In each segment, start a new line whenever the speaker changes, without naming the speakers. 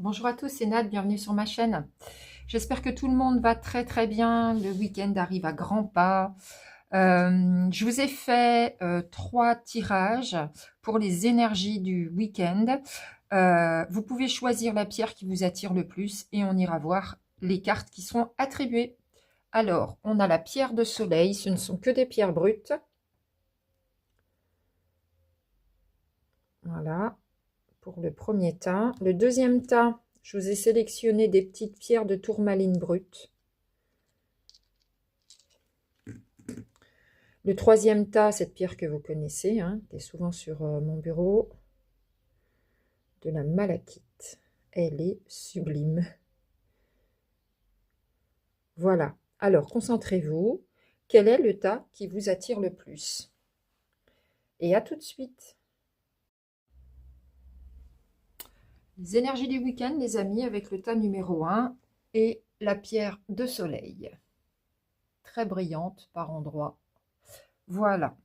Bonjour à tous, c'est Nad, bienvenue sur ma chaîne. J'espère que tout le monde va très bien. Le week-end arrive à grands pas. Je vous ai fait 3 tirages pour les énergies du week-end. Vous pouvez choisir la pierre qui vous attire le plus et on ira voir les cartes qui seront attribuées. Alors, on a la pierre de soleil, ce ne sont que des pierres brutes. Voilà, pour le premier tas. Le deuxième tas, je vous ai sélectionné des petites pierres de tourmaline brute. Le troisième tas, cette pierre que vous connaissez, qui est souvent sur mon bureau, de la malachite. Elle est sublime. Voilà. Alors, concentrez-vous. Quel est le tas qui vous attire le plus? Et à tout de suite. Les énergies du week-end, les amis, avec le tas numéro 1 et la pierre de soleil. Très brillante par endroits. Voilà.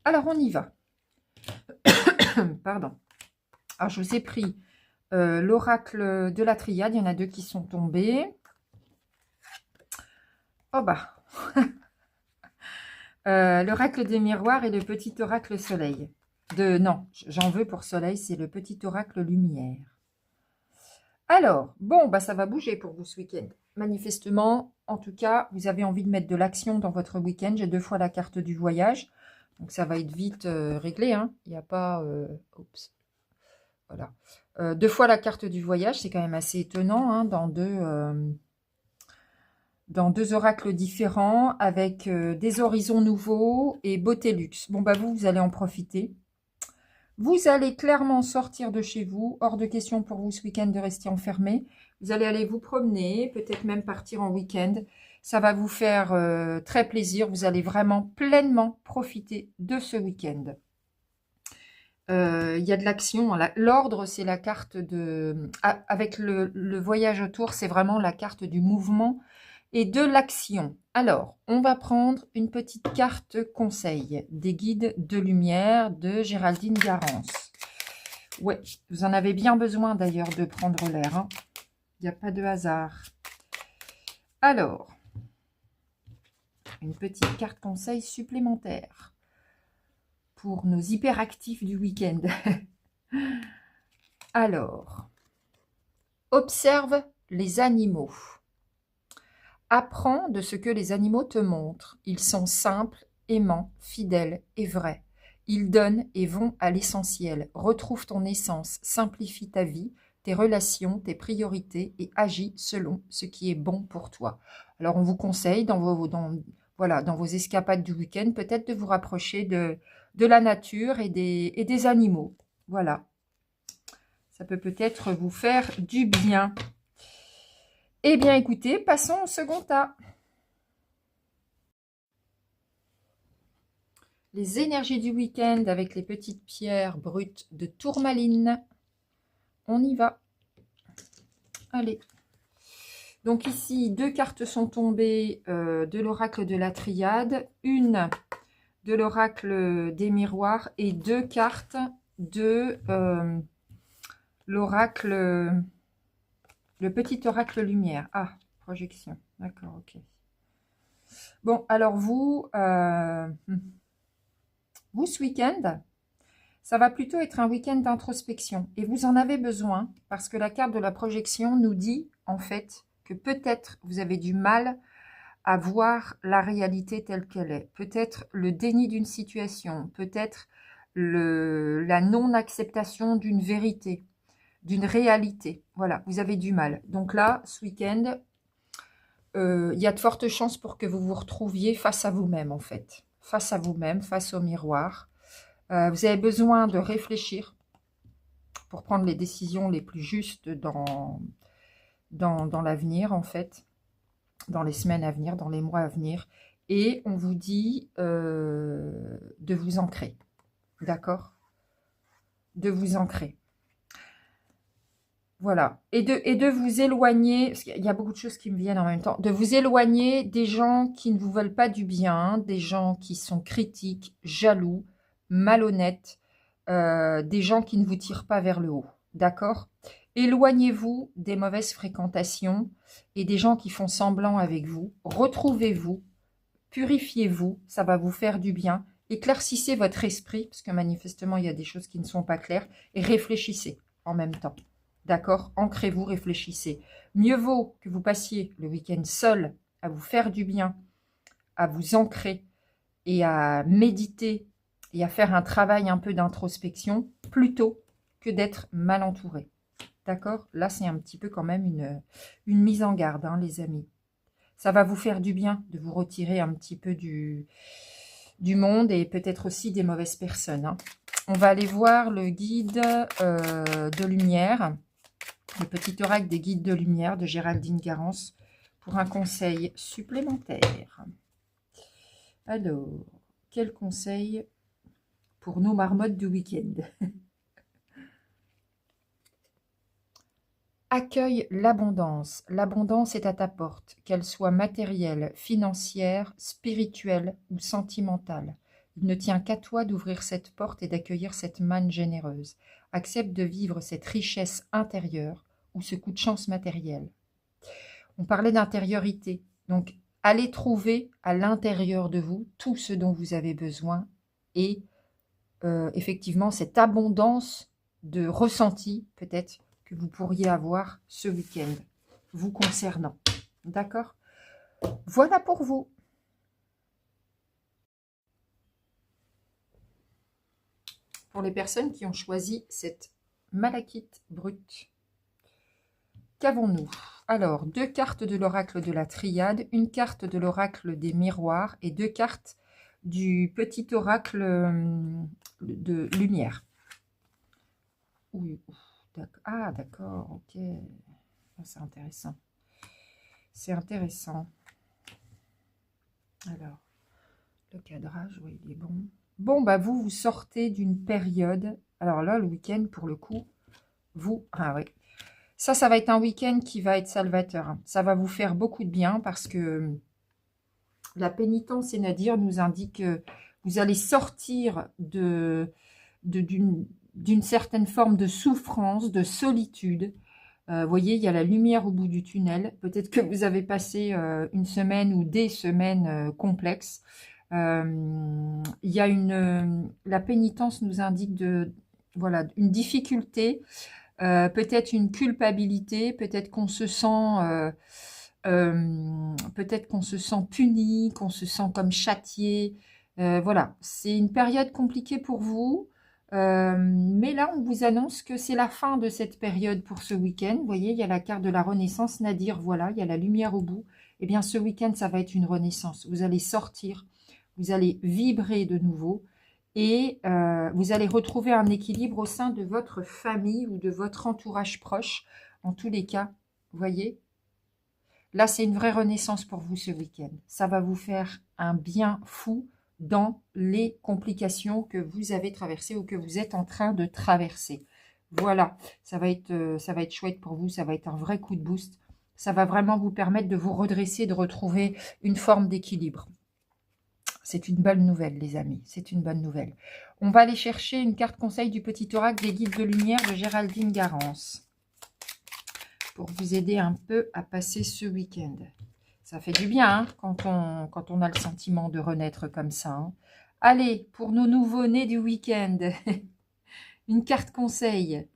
Alors, on y va. Pardon. Alors, je vous ai pris l'oracle de la triade. Il y en a 2 qui sont tombés. Oh bah l'oracle des miroirs et le petit oracle soleil. Non, j'en veux pour soleil, c'est le petit oracle lumière. Alors, bon, bah ça va bouger pour vous ce week-end. Manifestement, en tout cas, vous avez envie de mettre de l'action dans votre week-end. J'ai 2 fois la carte du voyage. Donc, ça va être vite réglé. Il n'y a pas... oups. Voilà. 2 fois la carte du voyage, c'est quand même assez étonnant dans deux oracles différents, avec des horizons nouveaux et beauté luxe. Bon, bah vous allez en profiter. Vous allez clairement sortir de chez vous. Hors de question pour vous ce week-end de rester enfermé. Vous allez aller vous promener, peut-être même partir en week-end. Ça va vous faire très plaisir. Vous allez vraiment pleinement profiter de ce week-end. Il y a de l'action. L'ordre, c'est la carte de... Avec le voyage autour, c'est vraiment la carte du mouvement et de l'action. Alors, on va prendre une petite carte conseil des guides de lumière de Géraldine Garance. Ouais, vous en avez bien besoin d'ailleurs de prendre l'air. Il n'y a pas de hasard. Alors, une petite carte conseil supplémentaire pour nos hyperactifs du week-end. Alors, observe les animaux. Apprends de ce que les animaux te montrent. Ils sont simples, aimants, fidèles et vrais. Ils donnent et vont à l'essentiel. Retrouve ton essence, simplifie ta vie, tes relations, tes priorités et agis selon ce qui est bon pour toi. Alors, on vous conseille dans vos escapades du week-end, peut-être de vous rapprocher de la nature et des animaux. Voilà. Ça peut peut-être vous faire du bien. Eh bien, écoutez, passons au second tas. Les énergies du week-end avec les petites pierres brutes de tourmaline. On y va. Allez. Donc ici, 2 cartes sont tombées de l'oracle de la triade, une de l'oracle des miroirs et 2 cartes de l'oracle... Le petit oracle lumière. Ah, projection. D'accord, ok. Bon, alors vous, ce week-end, ça va plutôt être un week-end d'introspection. Et vous en avez besoin parce que la carte de la projection nous dit, en fait, que peut-être vous avez du mal à voir la réalité telle qu'elle est. Peut-être le déni d'une situation, peut-être la non-acceptation d'une vérité, d'une réalité. Voilà, vous avez du mal. Donc là, ce week-end, il y a de fortes chances pour que vous vous retrouviez face à vous-même, en fait. Face à vous-même, face au miroir. Vous avez besoin de réfléchir pour prendre les décisions les plus justes dans l'avenir, en fait. Dans les semaines à venir, dans les mois à venir. Et on vous dit de vous ancrer. D'accord? De vous ancrer. Voilà. Et de vous éloigner, parce qu'il y a beaucoup de choses qui me viennent en même temps, de vous éloigner des gens qui ne vous veulent pas du bien, des gens qui sont critiques, jaloux, malhonnêtes, des gens qui ne vous tirent pas vers le haut. D'accord? Éloignez-vous des mauvaises fréquentations et des gens qui font semblant avec vous. Retrouvez-vous, purifiez-vous, ça va vous faire du bien. Éclaircissez votre esprit, parce que manifestement, il y a des choses qui ne sont pas claires, et réfléchissez en même temps. D'accord? Ancrez-vous, réfléchissez. Mieux vaut que vous passiez le week-end seul à vous faire du bien, à vous ancrer et à méditer et à faire un travail un peu d'introspection, plutôt que d'être mal entouré. D'accord? Là, c'est un petit peu quand même une mise en garde, hein, les amis. Ça va vous faire du bien de vous retirer un petit peu du monde et peut-être aussi des mauvaises personnes. Hein. On va aller voir le guide de lumière, le petit oracle des guides de lumière de Géraldine Garance pour un conseil supplémentaire. Alors, quel conseil pour nos marmottes du week-end? Accueille l'abondance. L'abondance est à ta porte, qu'elle soit matérielle, financière, spirituelle ou sentimentale. Il ne tient qu'à toi d'ouvrir cette porte et d'accueillir cette manne généreuse. Accepte de vivre cette richesse intérieure ou ce coup de chance matériel. On parlait d'intériorité. Donc, allez trouver à l'intérieur de vous tout ce dont vous avez besoin et effectivement cette abondance de ressenti peut-être que vous pourriez avoir ce week-end vous concernant. D'accord? Voilà pour vous. Pour les personnes qui ont choisi cette malachite brute, qu'avons-nous? Alors, 2 cartes de l'oracle de la triade, une carte de l'oracle des miroirs et 2 cartes du petit oracle de lumière. Oui. Ah, d'accord, ok. C'est intéressant. C'est intéressant. Alors, le cadrage, oui, il est bon. Bon, bah vous sortez d'une période. Alors là, le week-end, pour le coup, ah oui. Ça va être un week-end qui va être salvateur. Ça va vous faire beaucoup de bien parce que la pénitence et Nadir nous indique que vous allez sortir d'une certaine forme de souffrance, de solitude. Vous voyez, il y a la lumière au bout du tunnel. Peut-être que vous avez passé une semaine ou des semaines complexes. Il y a la pénitence nous indique voilà, une difficulté, peut-être une culpabilité, peut-être qu'on se sent puni, qu'on se sent comme châtié. Voilà, c'est une période compliquée pour vous. Mais là, on vous annonce que c'est la fin de cette période pour ce week-end. Vous voyez, il y a la carte de la renaissance, Nadir, voilà, il y a la lumière au bout. Eh bien, ce week-end, ça va être une renaissance. Vous allez sortir, vous allez vibrer de nouveau et vous allez retrouver un équilibre au sein de votre famille ou de votre entourage proche. En tous les cas, vous voyez, là, c'est une vraie renaissance pour vous ce week-end. Ça va vous faire un bien fou dans les complications que vous avez traversées ou que vous êtes en train de traverser. Voilà, ça va être chouette pour vous, ça va être un vrai coup de boost. Ça va vraiment vous permettre de vous redresser, de retrouver une forme d'équilibre. C'est une bonne nouvelle, les amis, c'est une bonne nouvelle. On va aller chercher une carte conseil du petit oracle des guides de lumière de Géraldine Garance pour vous aider un peu à passer ce week-end. Ça fait du bien hein, quand on a le sentiment de renaître comme ça. Hein. Allez, pour nos nouveaux-nés du week-end, une carte conseil.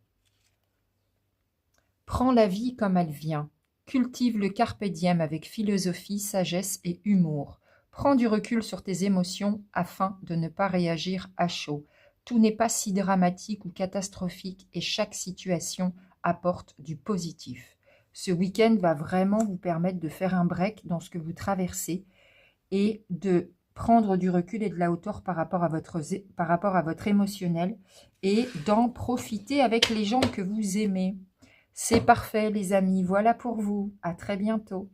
Prends la vie comme elle vient. Cultive le carpe diem avec philosophie, sagesse et humour. Prends du recul sur tes émotions afin de ne pas réagir à chaud. Tout n'est pas si dramatique ou catastrophique et chaque situation apporte du positif. Ce week-end va vraiment vous permettre de faire un break dans ce que vous traversez et de prendre du recul et de la hauteur par rapport à votre émotionnel et d'en profiter avec les gens que vous aimez. C'est parfait les amis, voilà pour vous. À très bientôt.